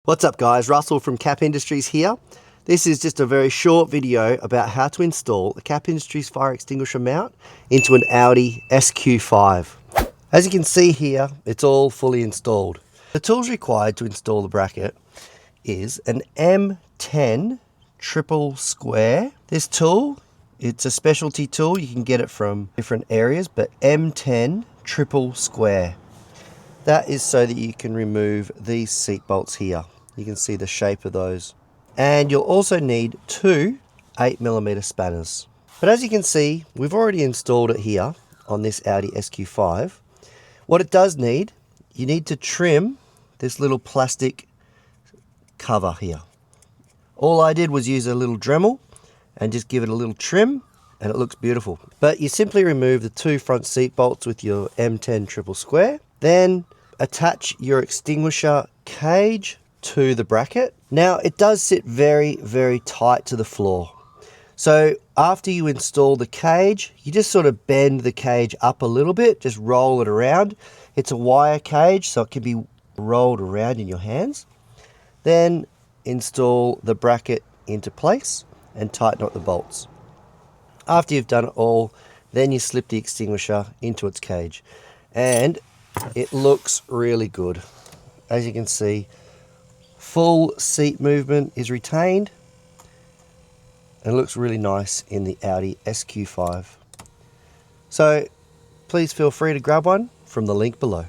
What's up guys, Russell from Kap Industries here. This is just a very short video about how to install a Kap Industries fire extinguisher mount into an Audi SQ5. As you can see here, it's all fully installed. The tools required to install the bracket is an M10 triple square. This tool, it's a specialty tool, you can get it from different areas, but M10 triple square. That is so that you can remove these seat bolts here. You can see the shape of those. And you'll also need two 8mm spanners. But as you can see, we've already installed it here on this Audi SQ5. What it does need, you need to trim this little plastic cover here. All I did was use a little Dremel and just give it a little trim and it looks beautiful. But you simply remove the two front seat bolts with your M10 triple square. Then attach your extinguisher cage to the bracket. Now it does sit very, very tight to the floor. So after you install the cage, you just sort of bend the cage up a little bit, just roll it around. It's a wire cage, so it can be rolled around in your hands. Then install the bracket into place and tighten up the bolts. After you've done it all, then you slip the extinguisher into its cage. And it looks really good. As you can see, full seat movement is retained and it looks really nice in the Audi SQ5. So please feel free to grab one from the link below.